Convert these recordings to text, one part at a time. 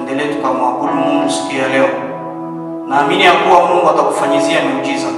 tuendelee tukamwabudu Mungu siku ya leo. Naamini ya kuwa Mungu atakufanyizia miujiza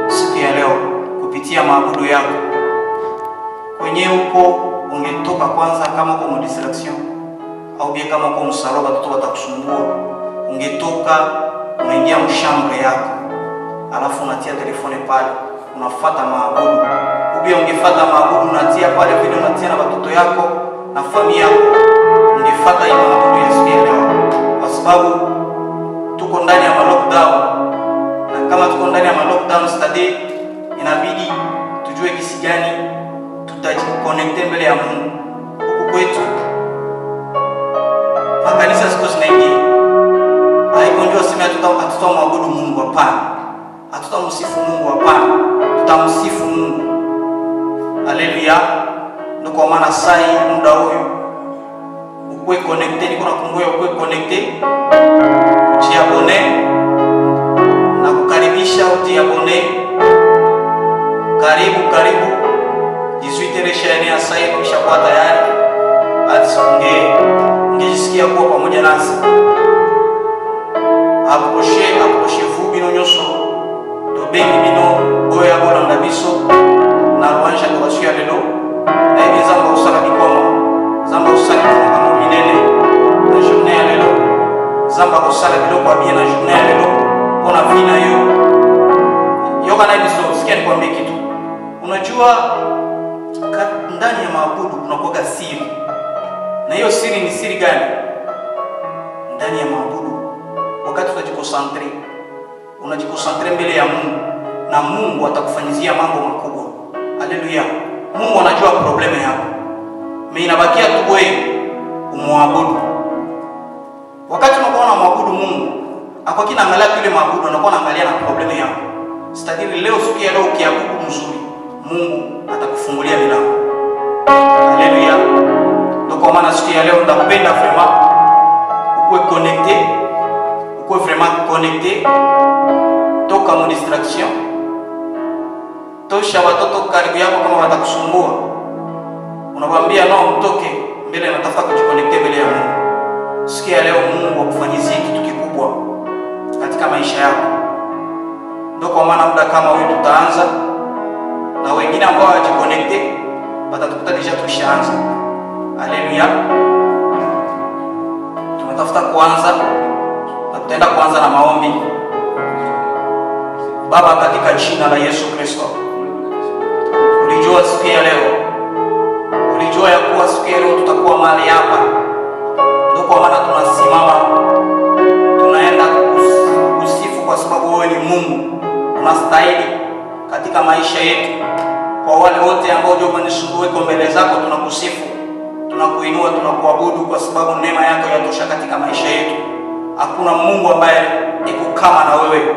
siku ya leo kupitia maabudu yako. Kwenye huko ungetoka kwanza, kama kwa distraction au bia kama kwa msalaba watoto watakusumbua, ungetoka unaingia mshambre yako, alafu unatia telefone pale, unafuata maabudu. Ubia ungefuata maabudu unatia pale vile unatia na watoto yako na familia yako, ungefuata hiyo maabudu ya siku ya leo, kwa sababu tuko ndani ya lockdown. Na kama tuko ndani ya lockdown study, inabidi tujue kisi gani tutajiconnect mbele ya Mungu. Huku kwetu makanisa siku zinaingia, haikonjua sema tutamwabudu Mungu, hapana. Hatutamsifu Mungu, hapana. Tutamsifu Mungu. Haleluya. Ndio kwa maana sai muda huyu ukwe connected, niko nakungoja ukwe connected, jiabone na kukaribisha ujiabone. Karibu 18 ya sai kisha kwa tayari ungejisikia kuwa pamoja nasi. Approche vous bino nyoso to bengi bino oya bona ndabiso na rwanja kwa suya lelo na hivi zamba usala bikoma zamba usala kwa minene na journée ya lelo zamba usala bilo kwa bien na journée ya lelo pona vina yo kana biso sikia nikwambie kitu. Unajua ndani ya maabudu kuna kuoga siri, na hiyo siri ni siri gani? Ndani ya maabudu wakati unajikosantre mbele ya Mungu, na Mungu atakufanyizia mambo makubwa. Haleluya. Mungu anajua probleme yako, mimi inabakia tu wewe umwabudu. Wakati unakuwa unamwabudu Mungu, hapo kina angalia kile maabudu, unakuwa unaangalia na probleme yako. Sitadili leo siku ya leo ukiabudu mzuri, Mungu atakufungulia milango. Haleluya. Ndio kwa maana siku ya leo ndakupenda vraiment ukwe connecté, toka mu distraction, tosha watoto karibu yako. Kama watakusumbua unawaambia no, mtoke mbele, natafuta kujiconnecte mbele ya Mungu. Siku ya leo Mungu akufanyizie kitu kikubwa katika maisha yako. Ndio kwa maana muda kama huyu tutaanza, na wengine ambao hawajiconnecte watatukuta deja tushaanza. Haleluya. Tunatafuta kuanza, na tutaenda kuanza na maombi. Baba, katika jina la Yesu Kristo, ulijua siku ya leo, ulijua ya kuwa siku ya leo tutakuwa mahali hapa. Ndio kwa maana tunasimama, tunaenda kusifu, kwa sababu wewe ni Mungu, unastahili katika maisha yetu. Kwa wale wote ambao ndio wanisumbua mbele zako, tunakusifu, tunakuinua, tunakuabudu, kwa sababu neema yako yatosha katika maisha yetu. Hakuna Mungu ambaye iko kama na wewe.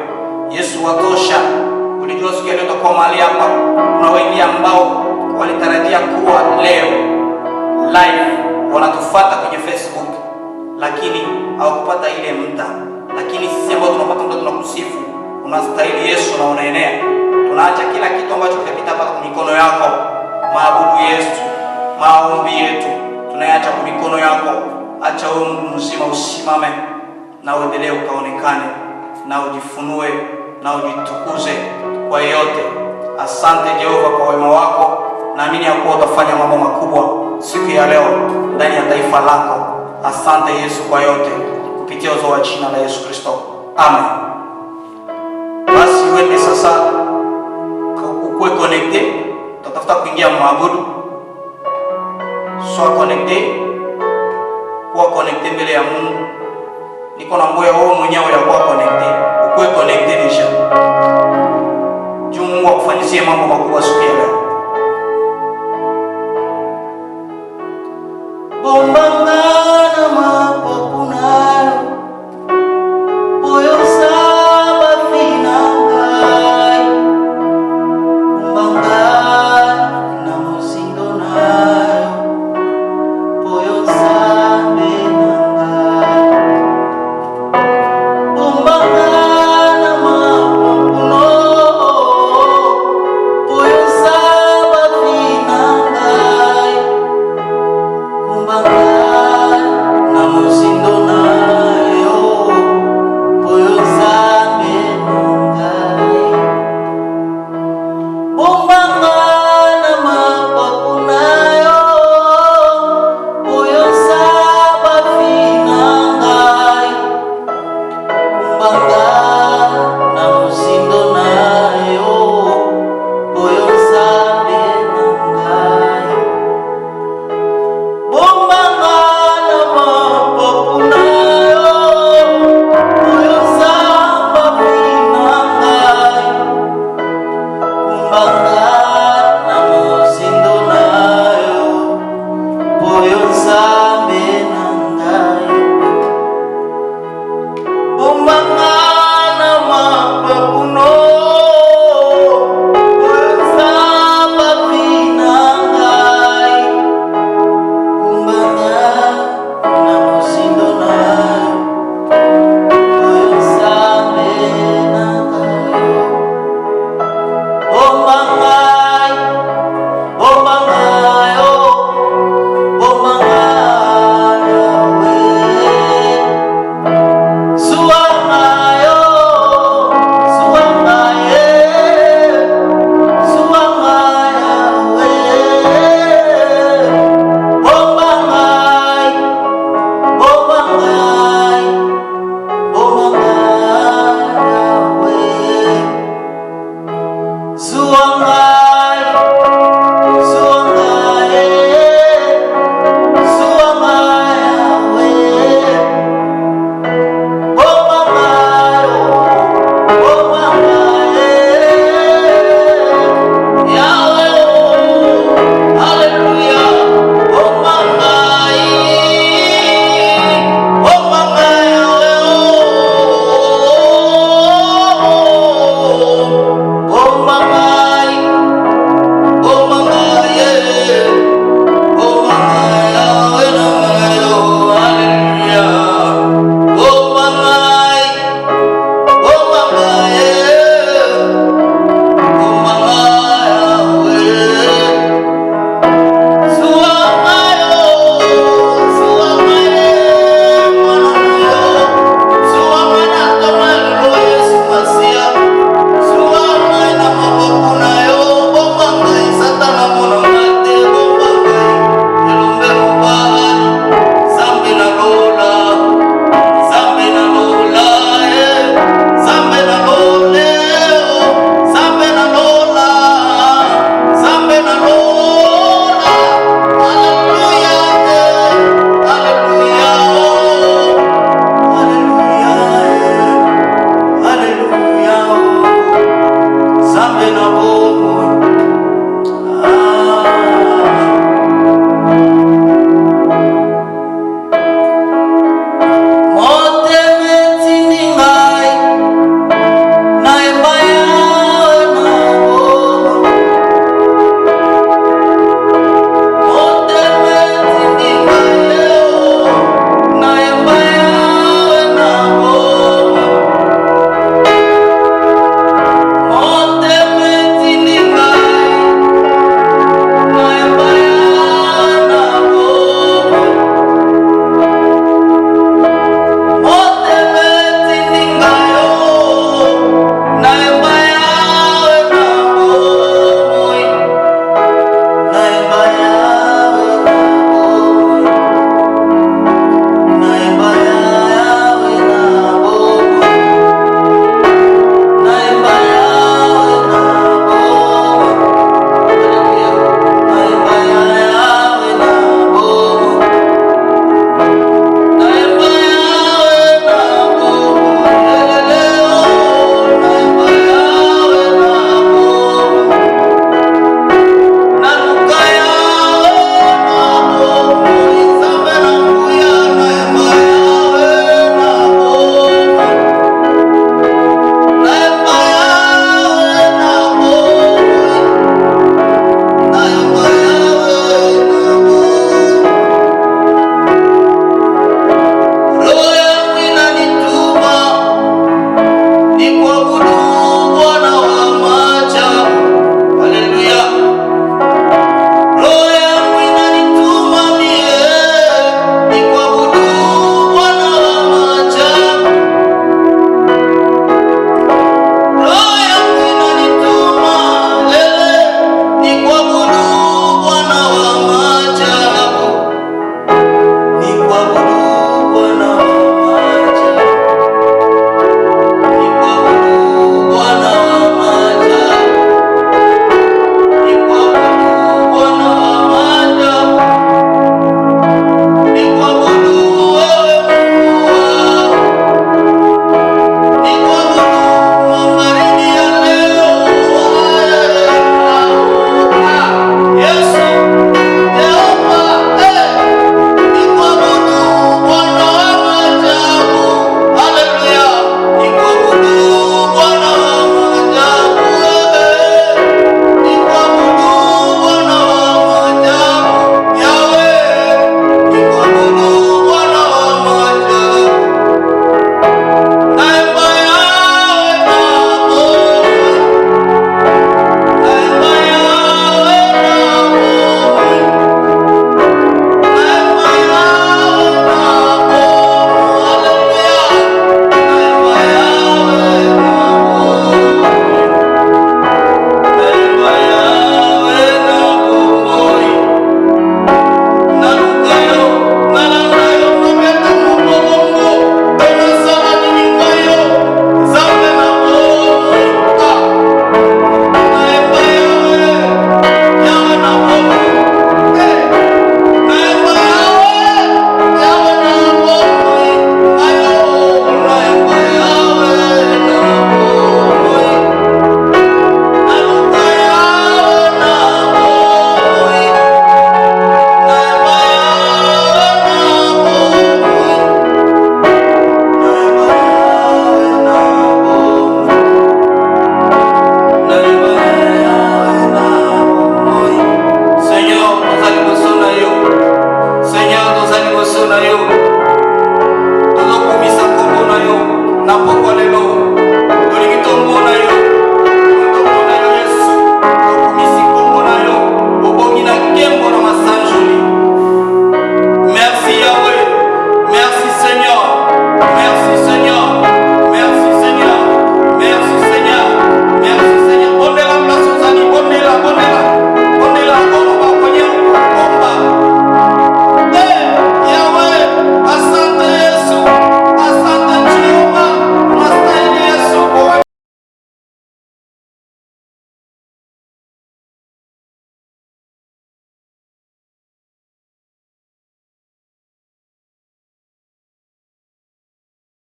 Yesu watosha. Ulijua siku ya leo tutakuwa mahali hapa. Kuna wengi ambao walitarajia kuwa leo live wanatufuata kwenye Facebook, lakini hawakupata ile muda. Lakini sisi ambao tunapata muda tunakusifu. Unastahili Yesu na unaenea. Tunaacha kila kitu ambacho kitapita hapa kwa mikono yako. Maabudu yetu, maombi yetu tunaacha kwa mikono yako. Acha wewe Mungu mzima usimame na uendelee ukaonekane na ujifunue na ujitukuze kwa yote. Asante Jehova kwa wema wako. Naamini ya kuwa utafanya mambo makubwa siku ya leo ndani ya taifa lako. Asante Yesu kwa yote, kupitia uzo wa jina la Yesu Kristo. Amen. Basi wewe sasa ukue connecté, tutafuta kuingia maabudu. Sois connecté, kuwa connecté mbele ya Mungu. Niko na ngoja wewe mwenyewe ya kuwa connecté, ukue connecté deja. Juu Mungu akufanyizie mambo makubwa siku ya leo. Bomba